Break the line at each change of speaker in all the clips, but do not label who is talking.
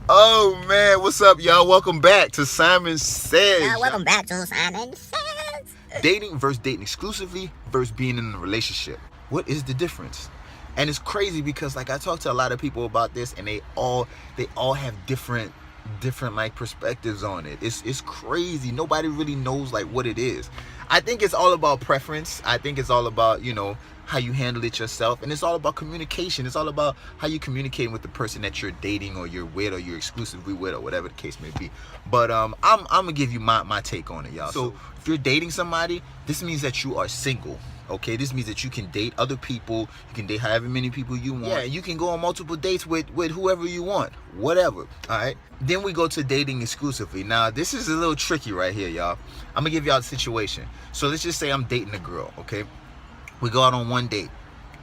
Oh man, what's up, y'all? Welcome back to Simon Says.
Welcome back to Simon Says.
Dating versus dating exclusively versus being in a relationship. What is the difference? And it's crazy because like I talk to a lot of people about this, and they all have different like perspectives on it. It's crazy. Nobody really knows like what it is. I think it's all about preference. I think it's all about, how you handle it yourself, and it's all about communication. It's all about how you communicate with the person that you're dating or you're with or you're exclusively with or whatever the case may be. But I'm gonna give you my take on it, y'all. So if you're dating somebody, this means that you are single. Okay, this means that you can date other people. You can date however many people you want. Yeah, you can go on multiple dates with whoever you want, whatever. All right. Then we go to dating exclusively. Now, this is a little tricky right here, y'all. I'm gonna give y'all the situation. So let's just say I'm dating a girl. Okay, we go out on 1 date,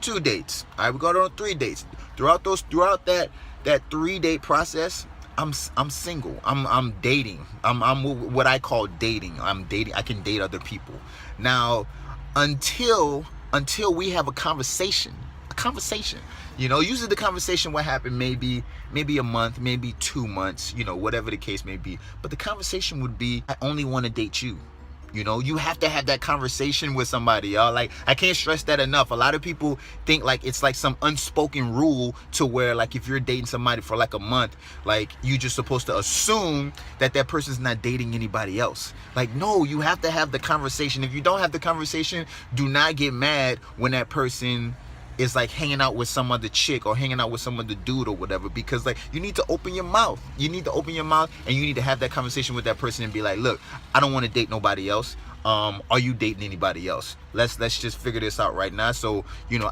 2 dates. All right, we go out on 3 dates. Throughout that 3-date process, I'm single. I'm dating. I'm what I call dating. I'm dating. I can date other people. Now, until we have a conversation. Usually the conversation will happen maybe a month, maybe 2 months, whatever the case may be. But the conversation would be, I only want to date you. You have to have that conversation with somebody, y'all. Like, I can't stress that enough. A lot of people think like it's like some unspoken rule to where like if you're dating somebody for like a month, like you just supposed to assume that person's not dating anybody else. Like, no, you have to have the conversation. If you don't have the conversation, do not get mad when that person is like hanging out with some other chick or hanging out with some other dude or whatever, because like you need to open your mouth. You need to open your mouth and you need to have that conversation with that person and be like, look, I don't want to date nobody else. Are you dating anybody else? Let's just figure this out right now, so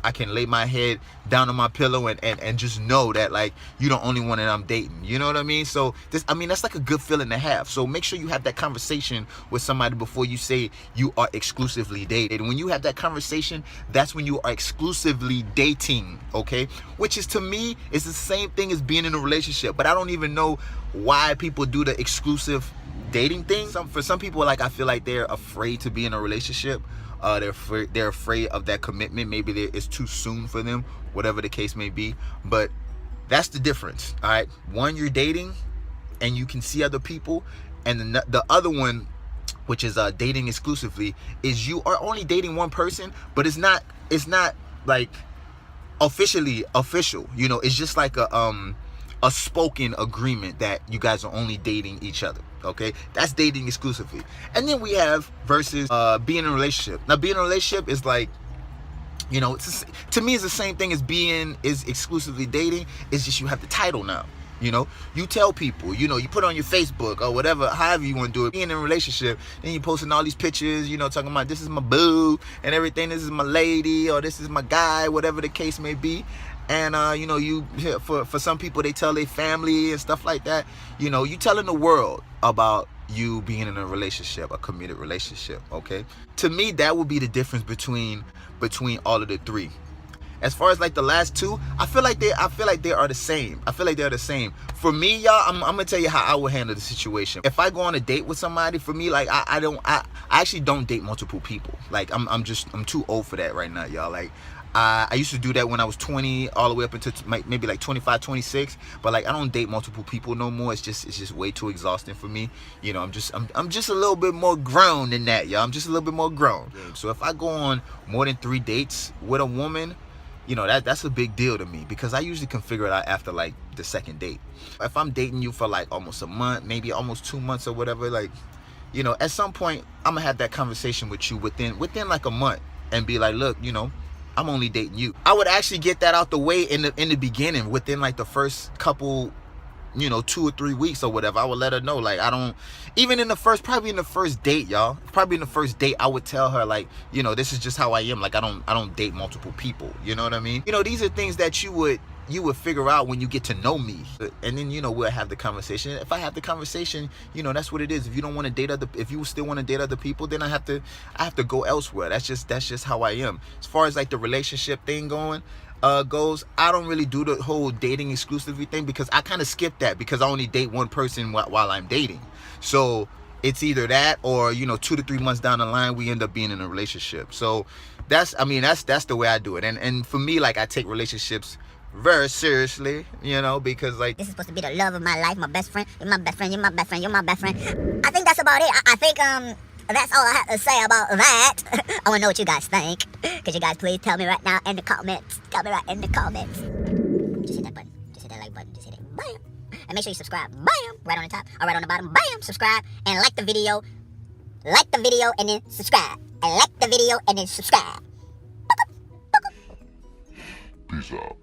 I can lay my head down on my pillow and just know that like you're the only one that I'm dating. You know what I mean? So that's like a good feeling to have. So make sure you have that conversation with somebody before you say you are exclusively dating. And when you have that conversation, that's when you are exclusively dating, okay? Which is, to me, is the same thing as being in a relationship. But I don't even know why people do the exclusive dating thing. For some people, like, I feel like they're afraid to be in a relationship. They're afraid of that commitment. Maybe it's too soon for them, whatever the case may be. But that's the difference. All right, one, you're dating and you can see other people, and the other one, which is dating exclusively, is you are only dating one person, but it's not like officially official. It's just like a spoken agreement that you guys are only dating each other. Okay, that's dating exclusively. And then we have versus being in a relationship. Now, being in a relationship is like, to me, it's the same thing as being exclusively dating. It's just you have the title now. You tell people, you put on your Facebook or whatever, however you want to do it. Being in a relationship, then you posting all these pictures, talking about this is my boo and everything, this is my lady, or this is my guy, whatever the case may be. And for some people, they tell their family and stuff like that. You telling the world about you being in a relationship, a committed relationship. Okay, to me, that would be the difference between all of the three. As far as like the last two, I feel like they are the same. For me, y'all, I'm gonna tell you how I would handle the situation. If I go on a date with somebody, for me, like I actually don't date multiple people. Like I'm too old for that right now, y'all. Like I used to do that when I was 20 all the way up into maybe like 25, 26. But like I don't date multiple people no more. It's just way too exhausting for me. I'm just a little bit more grown than that, y'all. I'm just a little bit more grown. So if I go on more than 3 dates with a woman, that's a big deal to me, because I usually can figure it out after like the 2nd date. If I'm dating you for like almost a month, maybe almost 2 months or whatever, like, at some point I'm gonna have that conversation with you within like a month and be like, look, I'm only dating you. I would actually get that out the way in the beginning, within like the first couple 2 or 3 weeks or whatever. I would let her know, like, I don't, even probably in the first date, y'all, I would tell her, like, this is just how I am. Like, I don't date multiple people. You know what I mean? These are things that you would figure out when you get to know me. And then, we'll have the conversation. If I have the conversation, that's what it is. If you don't want to date if you still want to date other people, then I have to go elsewhere. That's just how I am. As far as like the relationship thing goes, I don't really do the whole dating exclusively thing, because I kind of skip that, because I only date one person while I'm dating. So it's either that or 2 to 3 months down the line we end up being in a relationship. So that's the way I do it. And for me, like, I take relationships very seriously, you know, because like
This is supposed to be the love of my life, my best friend. You're my best friend, you're my best friend, you're my best friend. I think that's about it. I think that's all I have to say about that. I wanna know what you guys think. Could you guys please tell me right now in the comments? Tell me right in the comments. Just hit that button. Just hit that like button. Just hit it. Bam. And make sure you subscribe. Bam. Right on the top or right on the bottom. Bam. Subscribe and like the video. Like the video and then subscribe. And like the video and then subscribe.
Peace out.